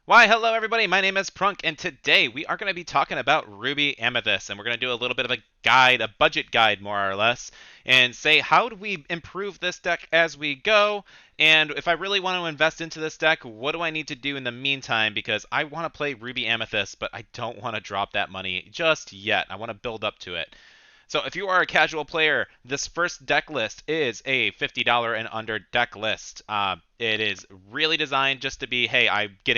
Why, hello everybody, my name is Prunk, and today we are going to be talking about Ruby Amethyst, and we're going to do a little bit of a guide, a budget guide more or less, and say how do we improve this deck as we go, and if I really want to invest into this deck, what do I need to do in the meantime, because I want to play Ruby Amethyst, but I don't want to drop that money just yet. I want to build up to it. So if you are a casual player, this first deck list is a $50 and under deck list. It is really designed just to be, hey, I got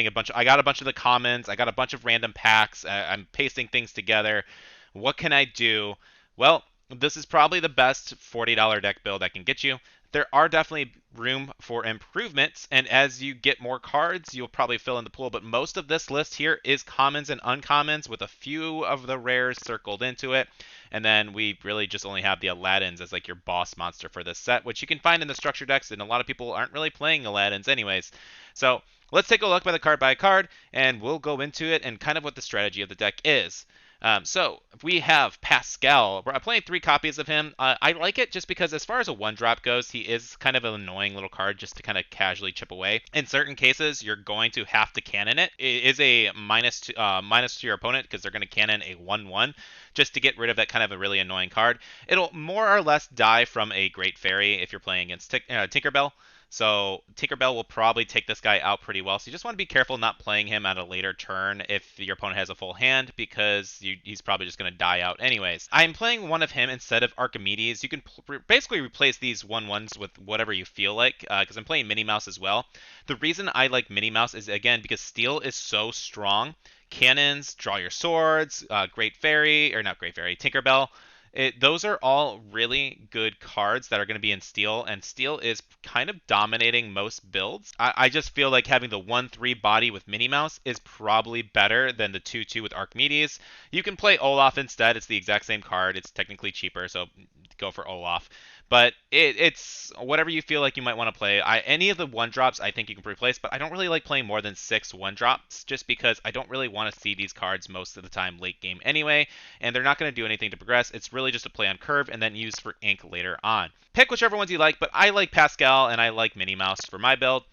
a bunch of the commons, I got a bunch of random packs, I'm pasting things together. What can I do? Well, this is probably the best $40 deck build I can get you. There are definitely room for improvements, and as you get more cards, you'll probably fill in the pool. But most of this list here is commons and uncommons, with a few of the rares circled into it. And then we really just only have the Aladdins as like your boss monster for this set, which you can find in the structure decks, and a lot of people aren't really playing Aladdins anyways. So let's take a look by card, and we'll go into it and kind of what the strategy of the deck is. So we have Pascal. I'm playing 3 copies of him. I like it just because as far as a 1-drop goes, he is kind of an annoying little card just to kind of casually chip away. In certain cases, you're going to have to cannon it. It is a minus to your opponent because they're going to cannon a 1/1 just to get rid of that kind of a really annoying card. It'll more or less die from a Great Fairy if you're playing against Tinkerbell. So Tinkerbell will probably take this guy out pretty well. So you just want to be careful not playing him at a later turn if your opponent has a full hand, because he's probably just going to die out anyways. I'm playing one of him instead of Archimedes. You can basically replace these 1/1s with whatever you feel like, because I'm playing Minnie Mouse as well. The reason I like Minnie Mouse is, again, because steel is so strong. Cannons, draw your swords, Great Fairy, or not Great Fairy, Tinkerbell. Those are all really good cards that are going to be in Steel, and Steel is kind of dominating most builds. I just feel like having the 1/3 body with Minnie Mouse is probably better than the 2/2 with Archimedes. You can play Olaf instead. It's the exact same card. It's technically cheaper, so go for Olaf. But it's whatever you feel like you might want to play. Any of the 1-drops I think you can replace, but I don't really like playing more than 6 1-drops just because I don't really want to see these cards most of the time late game anyway, and they're not going to do anything to progress. It's really just a play on curve and then use for ink later on. Pick whichever ones you like, but I like Pascal and I like Minnie Mouse for my build.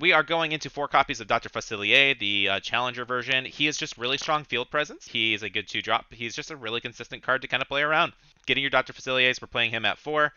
We are going into 4 copies of Dr. Facilier, the Challenger version. He is just really strong field presence. He is a good 2-drop. He's just a really consistent card to kind of play around. Getting your Dr. Faciliers, we're playing him at 4.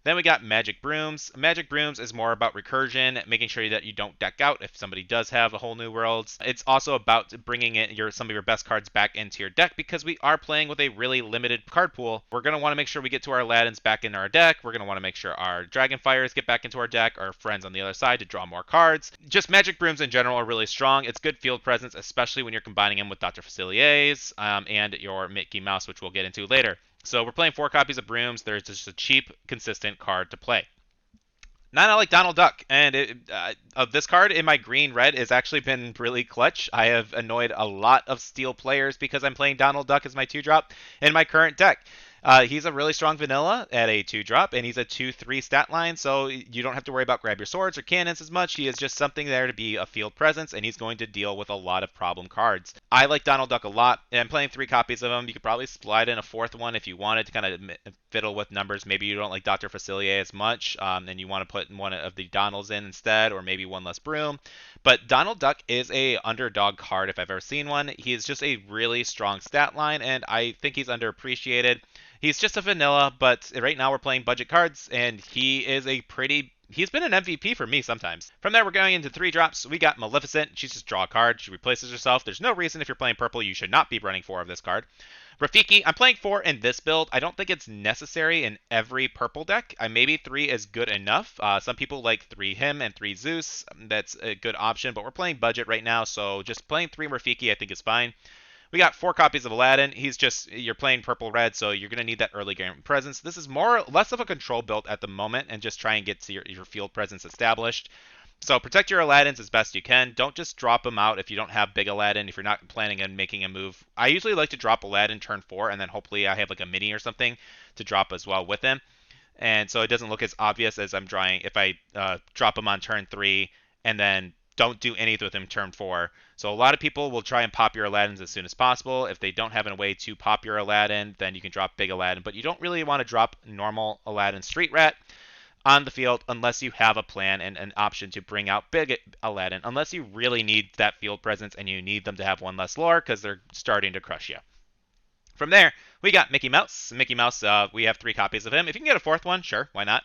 Then we got Magic Brooms. Magic Brooms is more about recursion, making sure that you don't deck out if somebody does have a whole new worlds. It's also about bringing in some of your best cards back into your deck because we are playing with a really limited card pool. We're going to want to make sure we get to our Aladdins back in our deck. We're going to want to make sure our Dragonfires get back into our deck, our friends on the other side to draw more cards. Just Magic Brooms in general are really strong. It's good field presence, especially when you're combining them with Dr. Facilier's and your Mickey Mouse, which we'll get into later. So we're playing 4 copies of Brooms. There's just a cheap, consistent card to play. Now I like Donald Duck, and this card in my green-red has actually been really clutch. I have annoyed a lot of Steel players because I'm playing Donald Duck as my 2-drop in my current deck. He's a really strong vanilla at a 2-drop, and he's a 2/3 stat line, so you don't have to worry about grab your swords or cannons as much. He is just something there to be a field presence, and he's going to deal with a lot of problem cards. I like Donald Duck a lot, and I'm playing 3 copies of him. You could probably slide in a 4th one if you wanted to kind of fiddle with numbers. Maybe you don't like Dr. Facilier as much, and you want to put one of the Donalds in instead, or maybe one less broom. But Donald Duck is a underdog card if I've ever seen one. He is just a really strong stat line, and I think he's underappreciated. He's just a vanilla, but right now we're playing budget cards, and he's been an MVP for me sometimes. From there, we're going into 3-drops. We got Maleficent. She's just draw a card. She replaces herself. There's no reason if you're playing purple you should not be running 4 of this card. Rafiki, I'm playing 4 in this build. I don't think it's necessary in every purple deck. Maybe 3 is good enough. Some people like 3 him and 3 Zeus. That's a good option, but we're playing budget right now, so just playing 3 Rafiki I think is fine. We got 4 copies of Aladdin. You're playing purple-red, so you're going to need that early game presence. This is less of a control build at the moment and just try and get to your field presence established. So protect your Aladdins as best you can. Don't just drop them out if you don't have big Aladdin, if you're not planning on making a move. I usually like to drop Aladdin turn 4, and then hopefully I have like a mini or something to drop as well with him. And so it doesn't look as obvious as I'm drawing if I drop him on turn 3 and then don't do anything with him turn 4. So a lot of people will try and pop your Aladdins as soon as possible. If they don't have a way to pop your Aladdin, then you can drop big Aladdin. But you don't really want to drop normal Aladdin Street Rat. on the field unless you have a plan and an option to bring out big Aladdin, unless you really need that field presence and you need them to have one less lore because they're starting to crush you. From there, we got Mickey Mouse. Mickey Mouse, we have 3 copies of him. If you can get a 4th one, sure, why not?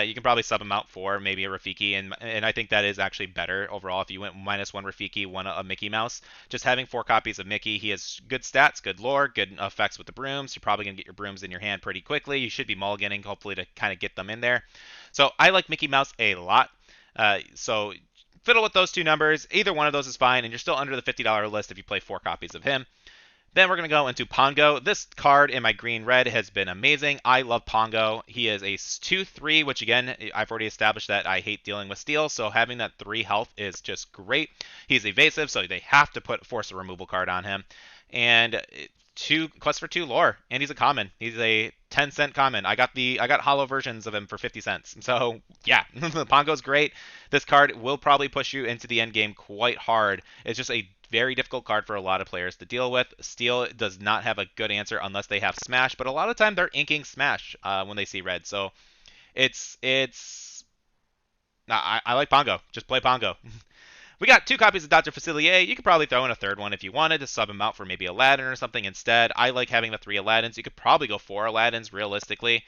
You can probably sub him out for maybe a Rafiki, and I think that is actually better overall if you went -1 Rafiki, 1 a Mickey Mouse. Just having 4 copies of Mickey, he has good stats, good lore, good effects with the brooms. You're probably going to get your brooms in your hand pretty quickly. You should be mulliganing, hopefully, to kind of get them in there. So I like Mickey Mouse a lot. So fiddle with those 2 numbers. Either one of those is fine, and you're still under the $50 list if you play 4 copies of him. Then we're going to go into Pongo. This card in my green-red has been amazing. I love Pongo. He is a 2/3, which again, I've already established that I hate dealing with steel, so having that 3 health is just great. He's evasive, so they have to force a removal card on him. And 2 quest for 2 lore, and he's a common. He's a 10-cent common. I got hollow versions of him for 50 cents. So yeah, Pongo's great. This card will probably push you into the end game quite hard. It's just a very difficult card for a lot of players to deal with. Steel does not have a good answer unless they have Smash, but a lot of time they're inking Smash when they see red. So it's I like Pongo. Just play Pongo. We got 2 copies of Dr. Facilier. You could probably throw in a 3rd one if you wanted to sub him out for maybe Aladdin or something instead. I like having the 3 Aladdins. You could probably go 4 Aladdins realistically.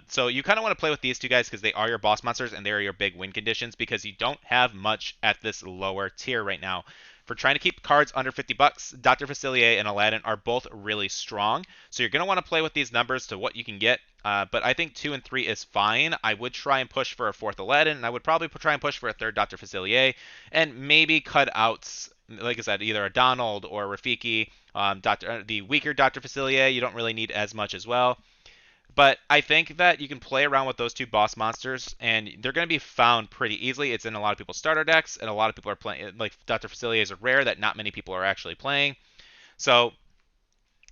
So you kind of want to play with these 2 guys because they are your boss monsters and they are your big win conditions because you don't have much at this lower tier right now. For trying to keep cards under $50, Dr. Facilier and Aladdin are both really strong. So you're going to want to play with these numbers to what you can get. But I think 2 and 3 is fine. I would try and push for a 4th Aladdin, and I would probably try and push for a 3rd Dr. Facilier, and maybe cut out, like I said, either a Donald or Rafiki. The weaker Dr. Facilier, you don't really need as much as well. But I think that you can play around with those 2 boss monsters, and they're going to be found pretty easily. It's in a lot of people's starter decks, and a lot of people are playing. Like Dr. Facilier is rare that not many people are actually playing. So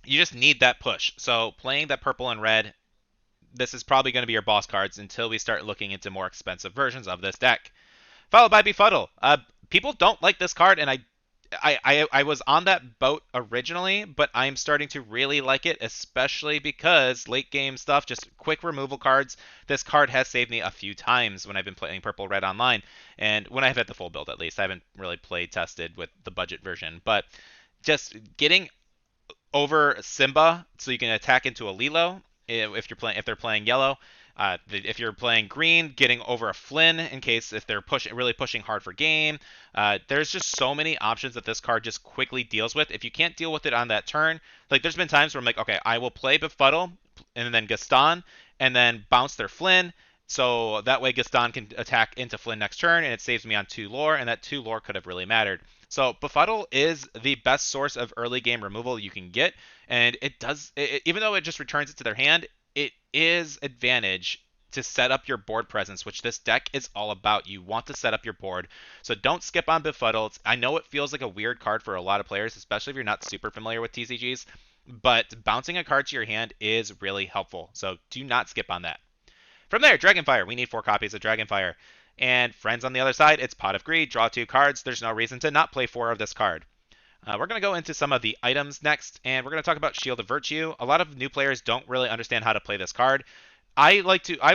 you just need that push. So playing that purple and red, this is probably going to be your boss cards until we start looking into more expensive versions of this deck. Followed by Befuddle. People don't like this card, and I was on that boat originally, but I'm starting to really like it, especially because late game stuff, just quick removal cards. This card has saved me a few times when I've been playing Purple Red online, and when I've had the full build at least. I haven't really play tested with the budget version, but just getting over Simba so you can attack into a Lilo if they're playing yellow. If you're playing green, getting over a Flynn in case if they're really pushing hard for game. There's just so many options that this card just quickly deals with. If you can't deal with it on that turn, like there's been times where I'm like, okay, I will play Befuddle and then Gaston and then bounce their Flynn. So that way Gaston can attack into Flynn next turn and it saves me on 2 lore, and that 2 lore could have really mattered. So Befuddle is the best source of early game removal you can get, and even though it just returns it to their hand, it is advantage to set up your board presence, which this deck is all about. You want to set up your board, so don't skip on Befuddle. I know it feels like a weird card for a lot of players, especially if you're not super familiar with TCGs, but bouncing a card to your hand is really helpful, so do not skip on that. From there, Dragonfire. We need 4 copies of Dragonfire. And friends on the other side, it's Pot of Greed. Draw 2 cards. There's no reason to not play 4 of this card. We're going to go into some of the items next, and we're going to talk about Shield of Virtue. A lot of new players don't really understand how to play this card. I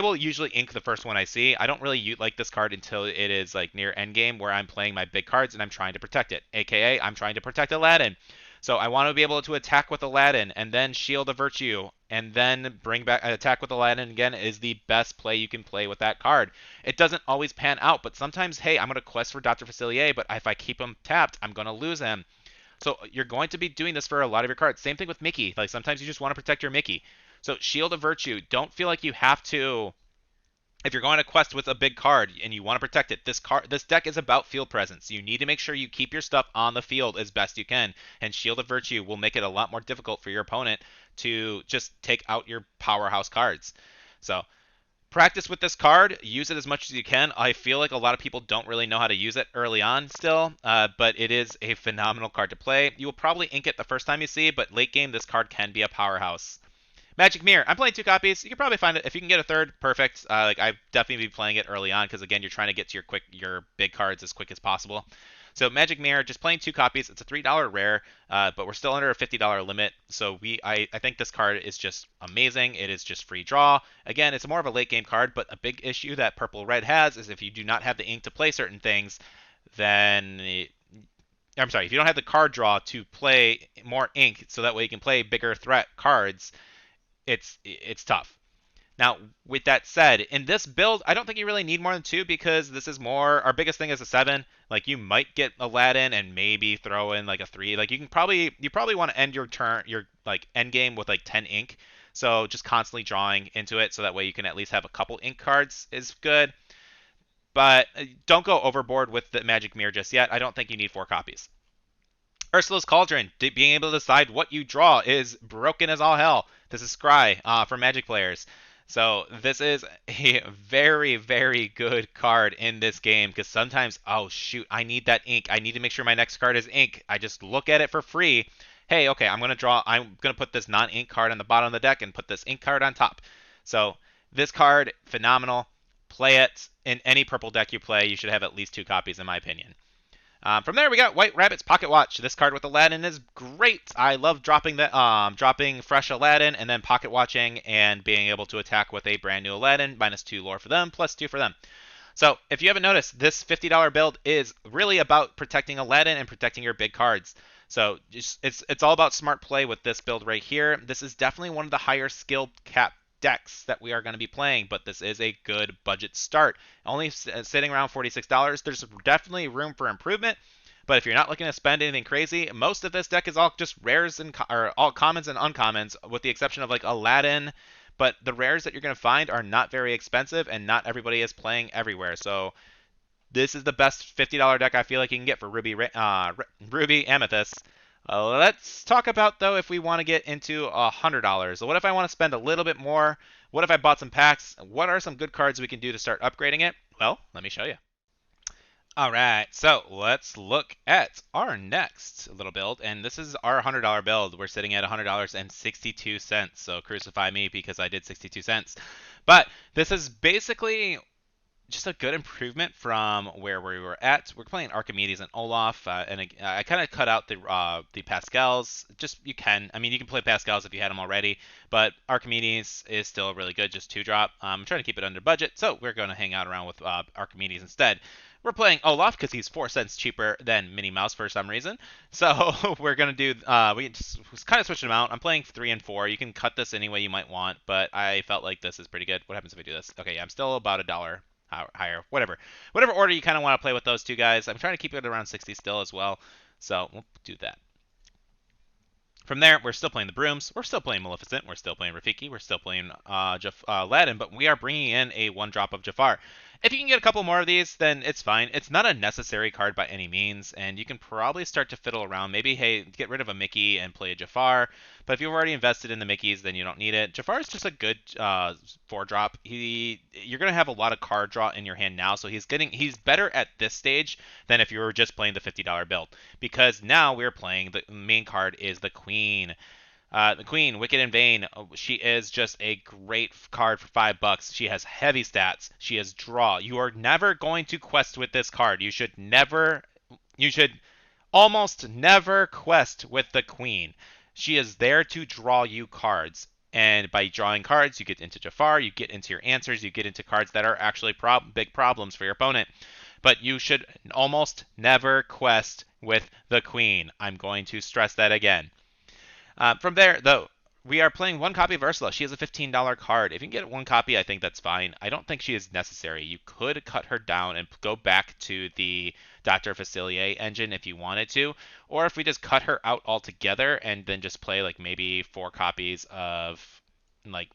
will usually ink the first one I see. I don't really like this card until it is like near endgame where I'm playing my big cards and I'm trying to protect it. AKA, I'm trying to protect Aladdin. So I want to be able to attack with Aladdin and then Shield of Virtue and then bring back attack with Aladdin again is the best play you can play with that card. It doesn't always pan out, but sometimes, hey, I'm going to quest for Dr. Facilier, but if I keep him tapped, I'm going to lose him. So you're going to be doing this for a lot of your cards. Same thing with Mickey. Like sometimes you just want to protect your Mickey. So Shield of Virtue, don't feel like you have to. If you're going to quest with a big card and you want to protect it, this deck is about field presence. You need to make sure you keep your stuff on the field as best you can, and Shield of Virtue will make it a lot more difficult for your opponent to just take out your powerhouse cards. So practice with this card. Use it as much as you can. I feel like a lot of people don't really know how to use it early on still, but it is a phenomenal card to play. You will probably ink it the first time you see, but late game, this card can be a powerhouse. Magic Mirror. I'm playing 2 copies. You can probably find it. If you can get a 3rd, perfect. I'd definitely be playing it early on because, again, you're trying to get to your big cards as quick as possible. So Magic Mirror, just playing 2 copies. It's a $3 rare, but we're still under a $50 limit. So I think this card is just amazing. It is just free draw. Again, it's more of a late game card, but a big issue that Purple Red has is if you do not have the ink to play certain things, then I'm sorry, if you don't have the card draw to play more ink, so that way you can play bigger threat cards, it's tough. Now, with that said, in this build, I don't think you really need more than 2 because this is more our biggest thing is a 7. Like you might get Aladdin and maybe throw in like a 3. Like you probably want to end your turn your like end game with like 10 ink. So just constantly drawing into it so that way you can at least have a couple ink cards is good. But don't go overboard with the Magic Mirror just yet. I don't think you need 4 copies. Ursula's Cauldron, being able to decide what you draw is broken as all hell. This is Scry for Magic players. So this is a very, very good card in this game because sometimes, oh shoot, I need that ink. I need to make sure my next card is ink. I just look at it for free. Hey, okay, I'm gonna put this non-ink card on the bottom of the deck and put this ink card on top. So this card, phenomenal. Play it in any purple deck you play. You should have at least 2 copies in my opinion. From there, we got White Rabbit's Pocket Watch. This card with Aladdin is great. I love dropping fresh Aladdin and then pocket watching and being able to attack with a brand new Aladdin. -2 lore for them, +2 for them. So if you haven't noticed, this $50 build is really about protecting Aladdin and protecting your big cards. So it's all about smart play with this build right here. This is definitely one of the higher skill cap decks that we are going to be playing, but this is a good budget start. Only sitting around $46. There's definitely room for improvement, but if you're not looking to spend anything crazy, most of this deck is all just rares and or all commons and uncommons, with the exception of like Aladdin. But the rares that you're going to find are not very expensive, and not everybody is playing everywhere. So this is the best $50 deck I feel like you can get for Ruby Amethyst. Let's talk about, though, if we want to get into $100. So what if I want to spend a little bit more? What if I bought some packs? What are some good cards we can do to start upgrading it? Well, let me show you. All right, so let's look at our next little build, and this is our $100 build. We're sitting at $100.62, so crucify me because I did 62 cents. But this is basically just a good improvement from where we were at. We're playing Archimedes and Olaf, and I kind of cut out the Pascals. Just you can play Pascals if you had them already, but Archimedes is still really good, just 2-drop. I'm trying to keep it under budget, so we're going to hang out around with Archimedes instead. We're playing Olaf because he's 4 cents cheaper than Minnie Mouse for some reason. So we're going to do, we just kind of switched them out. I'm playing 3 and 4. You can cut this any way you might want, but I felt like this is pretty good. What happens if I do this? Okay, yeah, I'm still about $1 higher, whatever order you kind of want to play with those 2 guys. I'm trying to keep it around 60 still as well, so we'll do that. From there, we're still playing the Brooms, we're still playing Maleficent, we're still playing Rafiki, we're still playing Aladdin, but we are bringing in a 1-drop of Jafar. If you can get a couple more of these, then it's fine. It's not a necessary card by any means, and you can probably start to fiddle around. Maybe, hey, get rid of a Mickey and play a Jafar, but if you've already invested in the Mickeys, then you don't need it. Jafar is just a good 4-drop. You're going to have a lot of card draw in your hand now, so he's better at this stage than if you were just playing the $50 build, because now we're playing, the main card is the Queen. The Queen, Wicked and Vain, she is just a great card for $5. She has heavy stats. She has draw. You are never going to quest with this card. You should almost never quest with the Queen. She is there to draw you cards. And by drawing cards, you get into Jafar, you get into your answers, you get into cards that are actually big problems for your opponent. But you should almost never quest with the Queen. I'm going to stress that again. From there, though, we are playing 1 copy of Ursula. She has a $15 card. If you can get 1 copy, I think that's fine. I don't think she is necessary. You could cut her down and go back to the Dr. Facilier engine if you wanted to, or if we just cut her out altogether and then just play like maybe 4 copies of like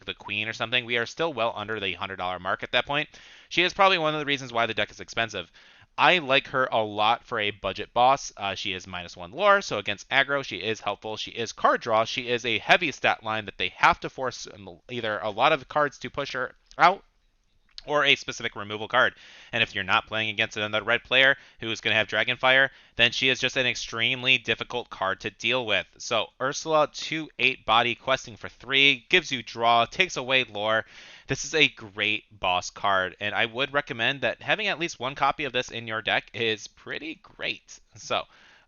the Queen or something. We are still well under the $100 mark at that point. She is probably one of the reasons why the deck is expensive. I like her a lot for a budget boss. She is -1 lore, so against aggro, she is helpful. She is card draw. She is a heavy stat line that they have to force either a lot of cards to push her out, or a specific removal card. And if you're not playing against another red player who's going to have Dragonfire, then she is just an extremely difficult card to deal with. So Ursula, 2/8 body, questing for 3, gives you draw, takes away lore. This is a great boss card, and I would recommend that having at least one copy of this in your deck is pretty great. So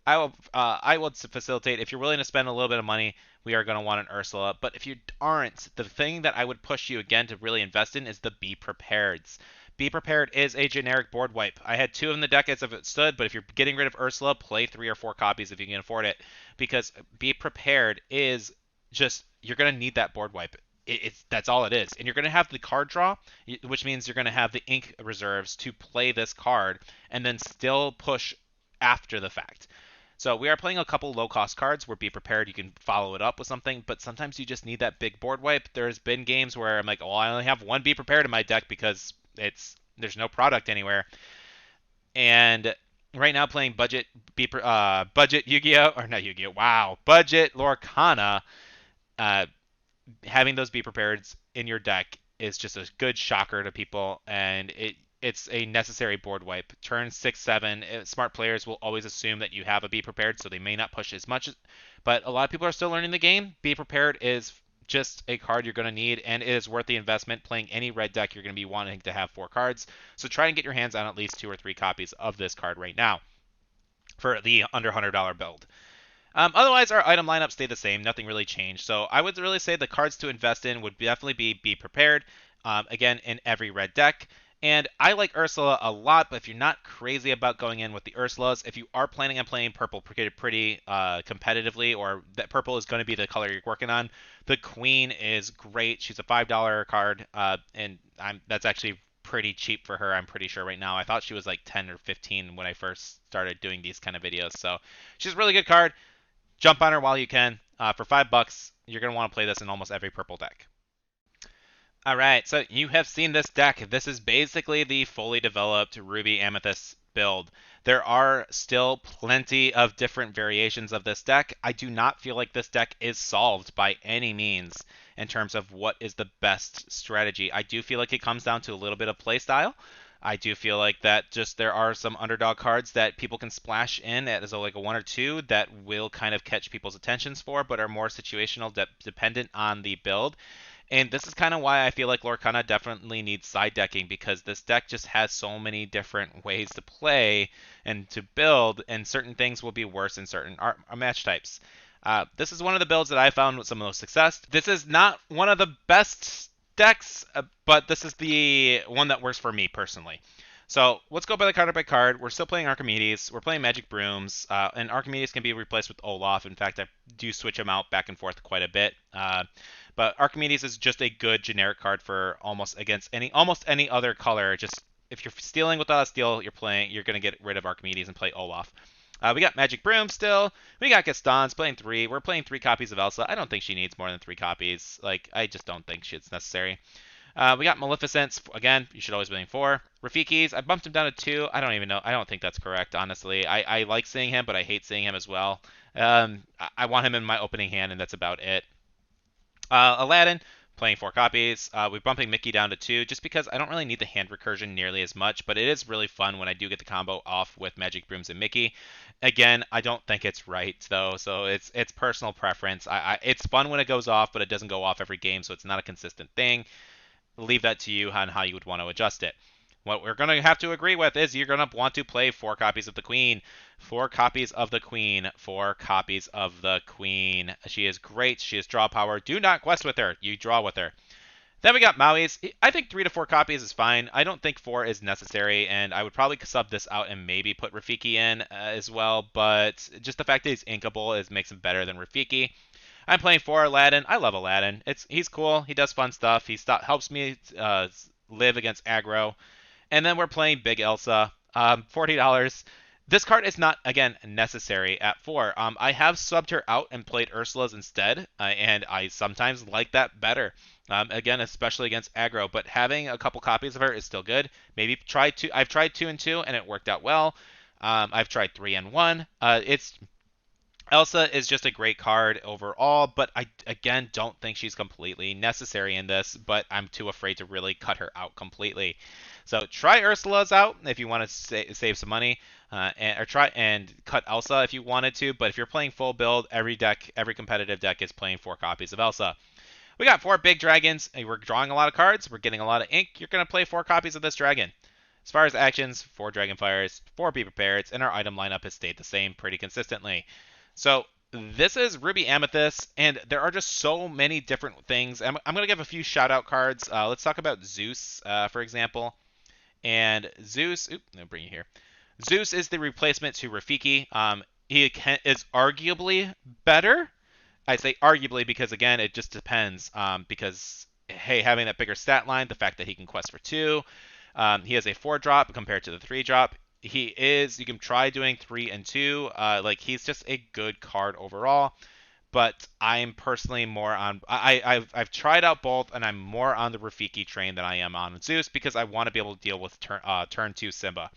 I will facilitate. If you're willing to spend a little bit of money, we are going to want an Ursula. But if you aren't, the thing that I would push you again to really invest in is the Be Prepareds. Be Prepared is a generic board wipe. I had 2 in the deck as if it stood, but if you're getting rid of Ursula, play 3 or 4 copies if you can afford it, because Be Prepared is just, you're going to need that board wipe. That's all it is. And you're going to have the card draw, which means you're going to have the ink reserves to play this card and then still push after the fact. So we are playing a couple low-cost cards where Be Prepared, you can follow it up with something, but sometimes you just need that big board wipe. There's been games where I'm like, well, I only have 1 Be Prepared in my deck because there's no product anywhere. And right now playing budget budget Yu-Gi-Oh! Or not Yu-Gi-Oh! Wow. Budget Lorcana, having those Be Prepareds in your deck is just a good shocker to people, and it's a necessary board wipe. Turn 6-7, smart players will always assume that you have a Be Prepared, so they may not push as much. But a lot of people are still learning the game. Be Prepared is just a card you're going to need, and it is worth the investment. Playing any red deck, you're going to be wanting to have 4 cards. So try and get your hands on at least 2 or 3 copies of this card right now for the under $100 build. Otherwise, our item lineup stayed the same. Nothing really changed. So I would really say the cards to invest in would definitely be Prepared, again, in every red deck. And I like Ursula a lot, but if you're not crazy about going in with the Ursulas, if you are planning on playing purple pretty competitively, or that purple is going to be the color you're working on, the Queen is great. She's a $5 card, and that's actually pretty cheap for her, I'm pretty sure right now. I thought she was like 10 or 15 when I first started doing these kind of videos. So she's a really good card. Jump on her while you can. For $5, you're going to want to play this in almost every purple deck. Alright, so you have seen this deck. This is basically the fully developed Ruby Amethyst build. There are still plenty of different variations of this deck. I do not feel like this deck is solved by any means in terms of what is the best strategy. I do feel like it comes down to a little bit of playstyle. I do feel like that just there are some underdog cards that people can splash in as like a 1 or 2 that will kind of catch people's attentions for, but are more situational, dependent on the build. And this is kind of why I feel like Lorcana definitely needs side decking, because this deck just has so many different ways to play and to build, and certain things will be worse in certain match types. This is one of the builds that I found with some of the most success. This is not one of the best decks, but this is the one that works for me personally. So let's go by card. We're still playing Archimedes. We're playing Magic Brooms, and Archimedes can be replaced with Olaf. In fact, I do switch them out back and forth quite a bit. But Archimedes is just a good generic card for almost any other color. Just if you're stealing without a steal, you're going to get rid of Archimedes and play Olaf. We got Magic Broom still. We got Gaston's playing 3. We're playing 3 copies of Elsa. I don't think she needs more than 3 copies. I just don't think it's necessary. We got Maleficents. Again, you should always be playing 4. Rafiki's, I bumped him down to 2. I don't even know. I don't think that's correct, honestly. I like seeing him, but I hate seeing him as well. I want him in my opening hand, and that's about it. Aladdin, playing 4 copies. We're bumping Mickey down to 2 just because I don't really need the hand recursion nearly as much, but it is really fun when I do get the combo off with Magic Brooms and Mickey. Again, I don't think it's right though, so it's personal preference. It's fun when it goes off, but it doesn't go off every game, so it's not a consistent thing. Leave that to you on how you would want to adjust it. What we're going to have to agree with is you're going to want to play 4 copies of the Queen. 4 copies of the Queen. 4 copies of the Queen. She is great. She has draw power. Do not quest with her. You draw with her. Then we got Maui's. I think 3 to 4 copies is fine. I don't think 4 is necessary, and I would probably sub this out and maybe put Rafiki in as well, but just the fact that he's inkable makes him better than Rafiki. I'm playing 4 Aladdin. I love Aladdin. He's cool. He does fun stuff. He helps me live against aggro. And then we're playing Big Elsa, $40. This card is not, again, necessary at 4. I have subbed her out and played Ursula's instead, and I sometimes like that better. Again, especially against aggro, but having a couple copies of her is still good. Maybe try 2. I've tried 2 and 2, and it worked out well. I've tried 3 and 1. Elsa is just a great card overall, but I again don't think she's completely necessary in this, but I'm too afraid to really cut her out completely. So try Ursula's out if you want to save some money, or try and cut Elsa if you wanted to. But if you're playing full build, every competitive deck is playing 4 copies of Elsa. We got 4 big dragons, and we're drawing a lot of cards. We're getting a lot of ink. You're gonna play 4 copies of this dragon. As far as actions, 4 Dragonfires, 4 Be Prepared, and our item lineup has stayed the same pretty consistently. So this is Ruby Amethyst, and there are just so many different things. I'm going to give a few shout out cards. Let's talk about Zeus, for example. And Zeus, let me bring you here. Zeus is the replacement to Rafiki. Is arguably better. I say arguably because, again, it just depends. Because, hey, having that bigger stat line, the fact that he can quest for 2, he has a 4 drop compared to the 3 drop. You can try doing 3 and 2. He's just a good card overall. But I'm personally more on. I've tried out both, and I'm more on the Rafiki train than I am on Zeus because I want to be able to deal with turn 2 Simba.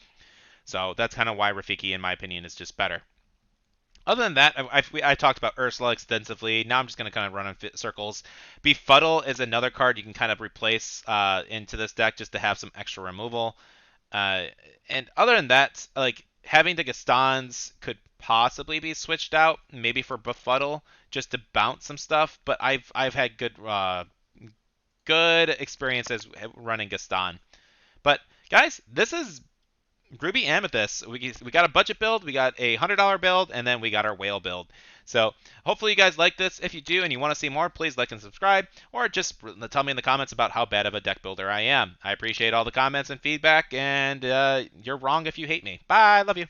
So that's kind of why Rafiki, in my opinion, is just better. Other than that, I talked about Ursula extensively. Now I'm just going to kind of run in circles. Befuddle is another card you can kind of replace into this deck just to have some extra removal. Uh, and other than that, like having the Gastons could possibly be switched out, maybe for Befuddle, just to bounce some stuff. But I've had good experiences running Gaston. But guys, this is Ruby Amethyst. We got a budget build, we got a $100 build, and then we got our whale build. So hopefully you guys like this. If you do and you want to see more, please like and subscribe, or just tell me in the comments about how bad of a deck builder I am. I appreciate all the comments and feedback, and you're wrong if you hate me. Bye. Love you.